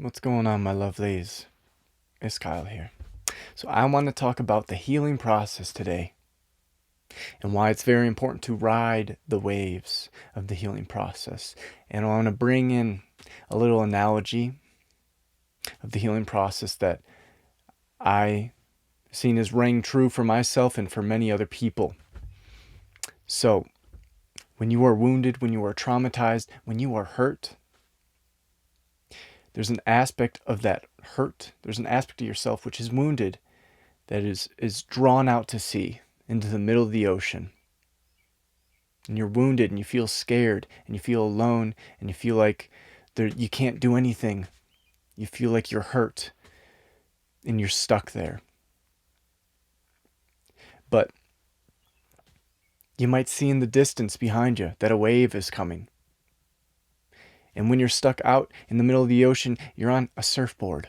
What's going on, my lovelies? It's Kyle here. So, I want to talk about the healing process today and why it's very important to ride the waves of the healing process. And I want to bring in a little analogy of the healing process that I seen as rang true for myself and for many other people. So, when you are wounded, when you are traumatized, when you are hurt, there's an aspect of that hurt, there's an aspect of yourself which is wounded that is drawn out to sea into the middle of the ocean. And you're wounded and you feel scared and you feel alone and you feel like you can't do anything. You feel like you're hurt and you're stuck there. But you might see in the distance behind you that a wave is coming. And when you're stuck out in the middle of the ocean, you're on a surfboard.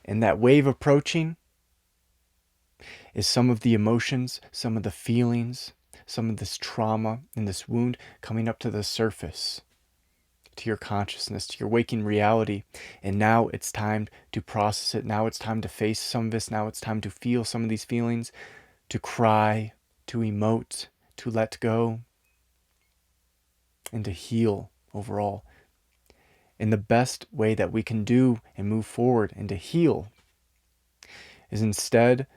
And that wave approaching is some of the emotions, some of the feelings, some of this trauma and this wound coming up to the surface, to your consciousness, to your waking reality. And now it's time to process it. Now it's time to face some of this. Now it's time to feel some of these feelings, to cry, to emote, to let go, and to heal overall. And the best way that we can do and move forward and to heal is instead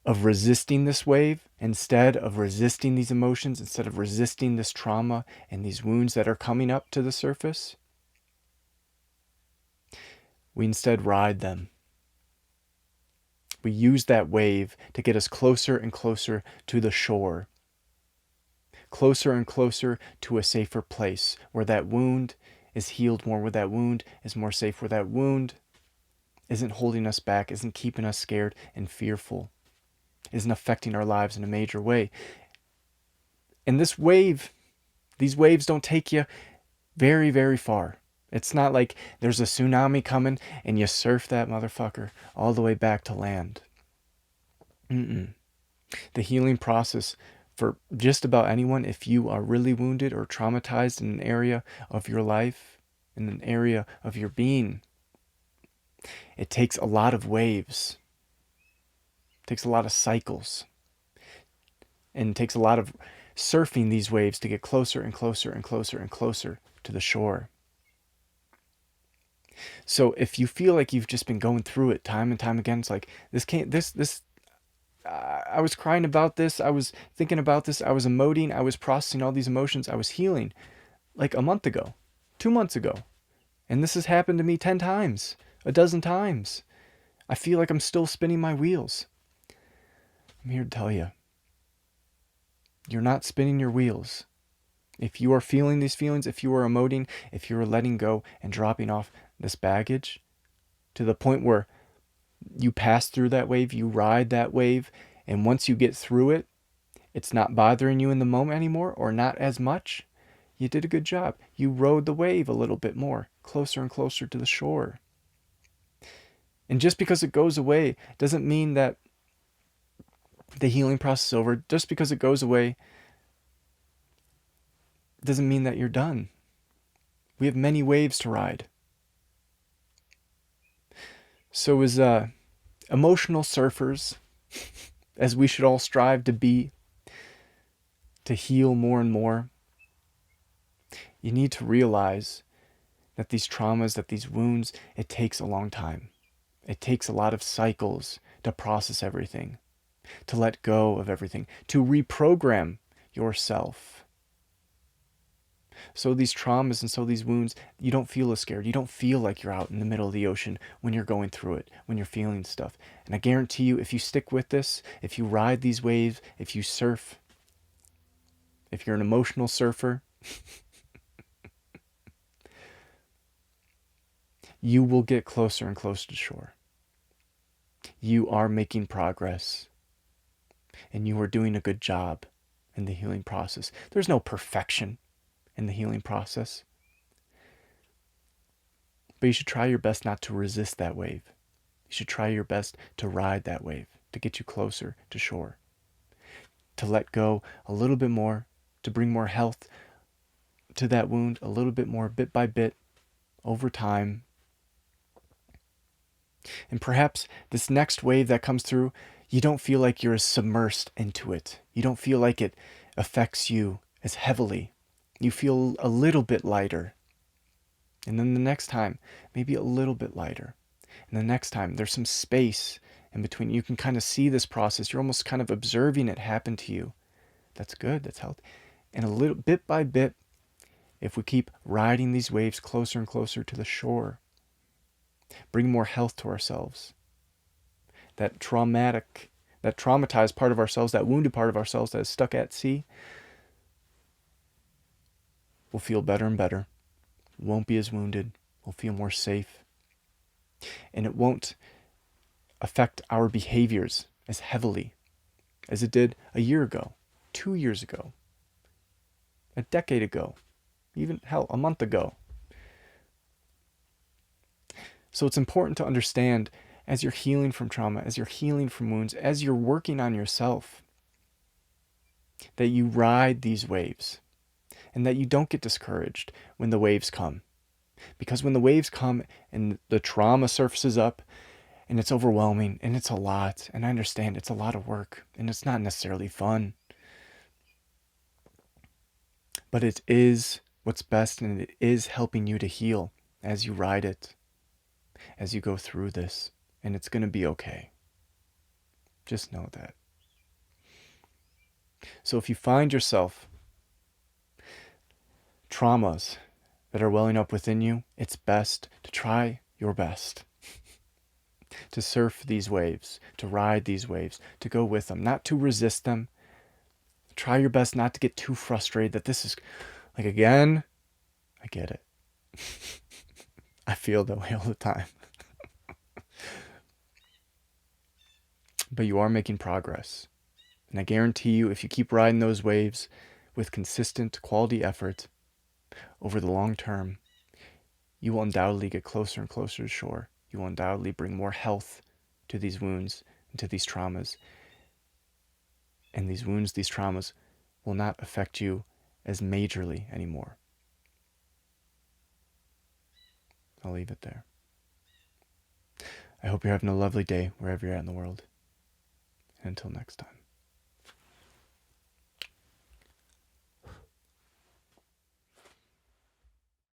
of resisting this wave, instead of resisting these emotions, instead of resisting this trauma and these wounds that are coming up to the surface, we instead ride them. We use that wave to get us closer and closer to the shore, closer and closer to a safer place where that wound is healed more, where that wound is more safe, where that wound isn't holding us back, isn't keeping us scared and fearful, isn't affecting our lives in a major way. And these waves don't take you very, very far. It's not like there's a tsunami coming and you surf that motherfucker all the way back to land. The healing process for just about anyone, if you are really wounded or traumatized in an area of your life, in an area of your being, it takes a lot of waves. It takes a lot of cycles. And it takes a lot of surfing these waves to get closer and closer and closer and closer to the shore. So if you feel like you've just been going through it time and time again, it's like I was crying about this, I was thinking about this, I was emoting, I was processing all these emotions, I was healing like a month ago, 2 months ago. And this has happened to me 10 times, a dozen times. I feel like I'm still spinning my wheels. I'm here to tell you, you're not spinning your wheels. If you are feeling these feelings, if you are emoting, if you are letting go and dropping off this baggage to the point where you pass through that wave, you ride that wave, and once you get through it, it's not bothering you in the moment anymore or not as much, you did a good job. You rode the wave a little bit more, closer and closer to the shore. And just because it goes away doesn't mean that the healing process is over. Just because it goes away doesn't mean that you're done. We have many waves to ride. So as emotional surfers, as we should all strive to be, to heal more and more, you need to realize that these traumas, that these wounds, it takes a long time. It takes a lot of cycles to process everything, to let go of everything, to reprogram yourself. So these traumas and so these wounds, you don't feel as scared. You don't feel like you're out in the middle of the ocean when you're going through it, when you're feeling stuff. And I guarantee you, if you stick with this, if you ride these waves, if you surf, if you're an emotional surfer, you will get closer and closer to shore. You are making progress. And you are doing a good job in the healing process. There's no perfection in the healing process. But you should try your best not to resist that wave. You should try your best to ride that wave, to get you closer to shore, to let go a little bit more, to bring more health to that wound a little bit more, bit by bit, over time. And perhaps this next wave that comes through, you don't feel like you're as submersed into it. You don't feel like it affects you as heavily. You feel a little bit lighter. And then the next time, maybe a little bit lighter. And the next time, there's some space in between. You can kind of see this process. You're almost kind of observing it happen to you. That's good. That's healthy. And a little bit by bit, if we keep riding these waves closer and closer to the shore, bring more health to ourselves. That traumatized part of ourselves, that wounded part of ourselves that is stuck at sea, will feel better and better. Won't be as wounded. We'll feel more safe. And it won't affect our behaviors as heavily as it did a year ago, 2 years ago, a decade ago, even hell, a month ago. So it's important to understand, as you're healing from trauma, as you're healing from wounds, as you're working on yourself, that you ride these waves and that you don't get discouraged when the waves come. Because when the waves come and the trauma surfaces up and it's overwhelming and it's a lot, and I understand it's a lot of work and it's not necessarily fun, but it is what's best, and it is helping you to heal as you ride it, as you go through this, and it's going to be okay. Just know that. So if you find yourself traumas that are welling up within you, it's best to try your best to surf these waves, to ride these waves, to go with them, not to resist them. Try your best not to get too frustrated that this is like, again, I get it. I feel that way all the time. But you are making progress. And I guarantee you, if you keep riding those waves with consistent quality effort over the long term, you will undoubtedly get closer and closer to shore. You will undoubtedly bring more health to these wounds and to these traumas. And these wounds, these traumas, will not affect you as majorly anymore. I'll leave it there. I hope you're having a lovely day wherever you're at in the world. And until next time.